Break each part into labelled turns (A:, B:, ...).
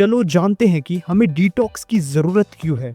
A: चलो जानते हैं कि हमें डिटॉक्स की जरूरत क्यों है।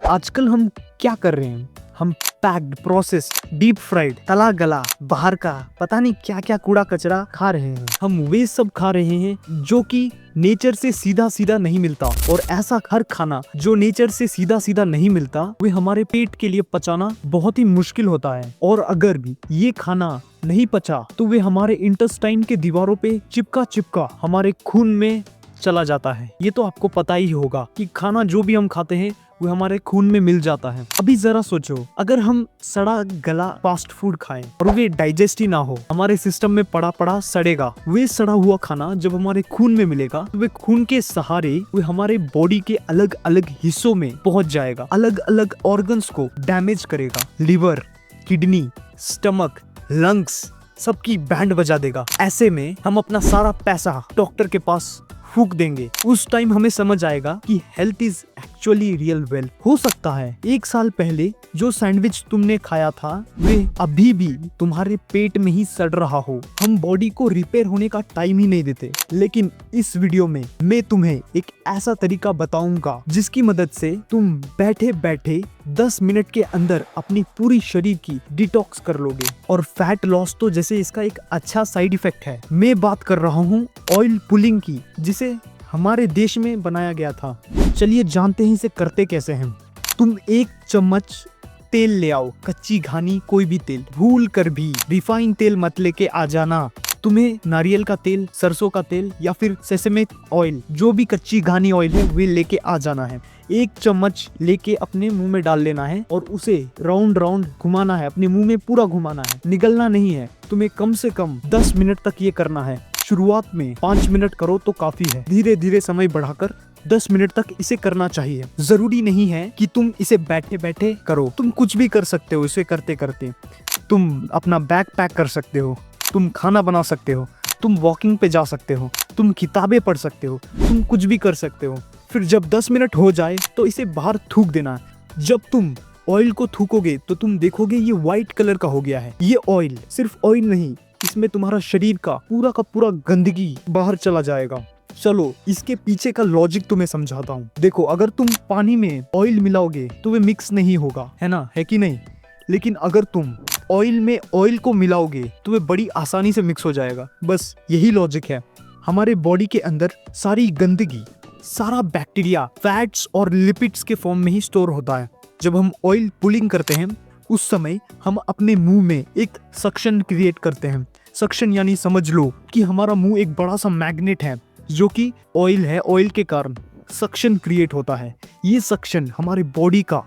A: आजकल हम क्या कर रहे हैं, हम पैक्ड, प्रोसेस्ड, डीप फ्राइड, तला गला, बाहर का पता नहीं क्या क्या कूड़ा कचरा खा रहे हैं। हम वे सब खा रहे हैं जो कि नेचर से सीधा सीधा नहीं मिलता, और ऐसा हर खाना जो नेचर से सीधा सीधा नहीं मिलता वे हमारे पेट के लिए पचाना बहुत ही मुश्किल होता है। और अगर भी ये खाना नहीं पचा तो वे हमारे इंटेस्टाइन के दीवारों पे चिपका चिपका हमारे खून में चला जाता है। ये तो आपको पता ही होगा कि खाना जो भी हम खाते हैं वो हमारे खून में मिल जाता है। अभी जरा सोचो, अगर हम सड़ा गला फास्ट फूड खाएं और वे डाइजेस्ट ही ना हो, हमारे सिस्टम में पड़ा पड़ा सड़ेगा। वे सड़ा हुआ खाना जब हमारे खून में मिलेगा तो वे खून के सहारे वे हमारे बॉडी के अलग अलग हिस्सों में पहुंच जाएगा, अलग अलग ऑर्गन्स को डैमेज करेगा। लिवर, किडनी, स्टमक, लंग्स सबकी बैंड बजा देगा। ऐसे में हम अपना सारा पैसा डॉक्टर के पास फूक देंगे। उस टाइम हमें समझ आएगा कि health is actually real wealth. हो सकता है 1 साल पहले जो सैंडविच तुमने खाया था वे अभी भी तुम्हारे पेट में ही सड़ रहा हो। हम बॉडी को रिपेयर होने का टाइम ही नहीं देते। लेकिन इस वीडियो में मैं तुम्हें एक ऐसा तरीका बताऊंगा जिसकी मदद से तुम बैठे बैठे 10 मिनट के अंदर अपनी पूरी शरीर की डिटॉक्स कर लोगे। और फैट लॉस तो जैसे इसका एक अच्छा साइड इफेक्ट है। मैं बात कर रहा हूँ ऑयल पुलिंग की, जिसे हमारे देश में बनाया गया था। चलिए जानते हैं इसे करते कैसे हैं। तुम 1 चम्मच तेल ले आओ, कच्ची घानी कोई भी तेल, भूल कर भी रिफाइंड तेल मत लेके आ जाना। तुम्हें नारियल का तेल, सरसों का तेल या फिर सेसमे ऑयल, जो भी कच्ची घानी ऑयल है वे लेके आ जाना है। 1 चम्मच लेके अपने मुंह में डाल लेना है और उसे राउंड राउंड घुमाना है, अपने मुंह में पूरा घुमाना है, निगलना नहीं है। तुम्हें कम से कम 10 मिनट तक ये करना है। शुरुआत में 5 मिनट करो तो काफी है, धीरे धीरे समय बढ़ाकर 10 मिनट तक इसे करना चाहिए। जरूरी नहीं है कि तुम इसे बैठे बैठे करो, तुम कुछ भी कर सकते हो इसे करते करते। तुम अपना बैग पैक कर सकते हो, तुम खाना बना सकते हो, तुम वॉकिंग पे जा सकते हो, तुम किताबें पढ़ सकते हो, तुम कुछ भी कर सकते हो। फिर जब 10 मिनट हो जाए तो इसे बाहर थूक देना है। जब तुम ऑयल को थूकोगे तो तुम देखोगे ये व्हाइट कलर का हो गया है। ये ऑयल सिर्फ ऑयल नहीं, इसमें तुम्हारा शरीर का पूरा गंदगी बाहर चला जाएगा। चलो इसके पीछे का लॉजिक तुम्हें समझाता हूँ। देखो, अगर तुम पानी में ऑयल मिलाओगे तो वे मिक्स नहीं होगा, है ना, है कि नहीं? लेकिन अगर तुम ऑयल में ऑयल को मिलाओगे तो वे बड़ी आसानी से मिक्स हो जाएगा। बस यही लॉजिक है। हमारे बॉडी के अंदर सारी गंदगी, सारा बैक्टीरिया, फैट्स और लिपिड्स के फॉर्म में ही स्टोर होता है। जब हम ऑयल पुलिंग करते हैं उस समय हम अपने मुंह में एक सक्शन क्रिएट करते हैं। सक्शन यानी समझ लो कि हमारा मुंह एक बड़ा सा मैग्नेट है जो कि ऑयल है। ऑयल के कारण सक्शन क्रिएट होता है। ये सक्शन हमारे बॉडी का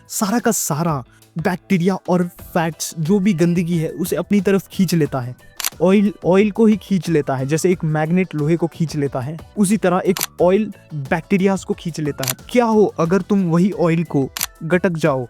A: सारा बैक्टीरिया और फैट्स, जो भी गंदगी है उसे अपनी तरफ खींच लेता है। ऑयल को ही खींच लेता है, जैसे एक मैग्नेट लोहे को खींच लेता है, उसी तरह एक ऑयल बैक्टीरियाज को खींच लेता है। क्या हो अगर तुम वही ऑयल को गटक जाओ?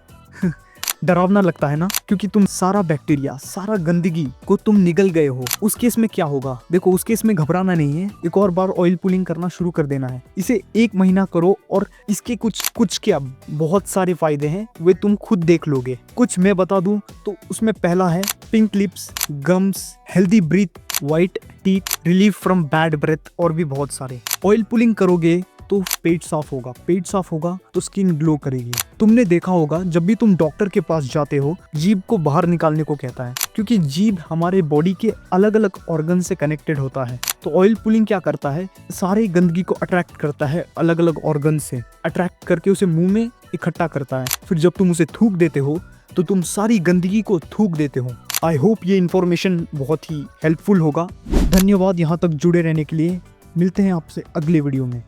A: डरावना लगता है ना, क्योंकि तुम सारा बैक्टीरिया, सारा गंदगी को तुम निगल गए हो। उस केस में क्या होगा? देखो, उस केस में घबराना नहीं है, एक और बार ऑयल पुलिंग करना शुरू कर देना है। इसे 1 महीना करो और इसके कुछ क्या बहुत सारे फायदे हैं, वे तुम खुद देख लोगे। कुछ मैं बता दूं तो उसमें पहला है pink lips, gums, healthy breath, white teeth, relief from bad breath और भी बहुत सारे। ऑयल पुलिंग करोगे तो पेट साफ होगा, पेट साफ होगा तो स्किन ग्लो करेगी। तुमने देखा होगा जब भी तुम डॉक्टर के पास जाते हो जीभ को बाहर निकालने को कहता है, क्योंकि जीभ हमारे बॉडी के अलग अलग ऑर्गन से कनेक्टेड होता है। तो ऑयल पुलिंग क्या करता है, सारी गंदगी को अट्रैक्ट करता है, अलग अलग ऑर्गन से अट्रैक्ट करके उसे मुंह में इकट्ठा करता है। फिर जब तुम उसे थूक देते हो तो तुम सारी गंदगी को थूक देते हो। आई होप ये इन्फॉर्मेशन बहुत ही हेल्पफुल होगा। धन्यवाद यहाँ तक जुड़े रहने के लिए। मिलते हैं आपसे अगले वीडियो में।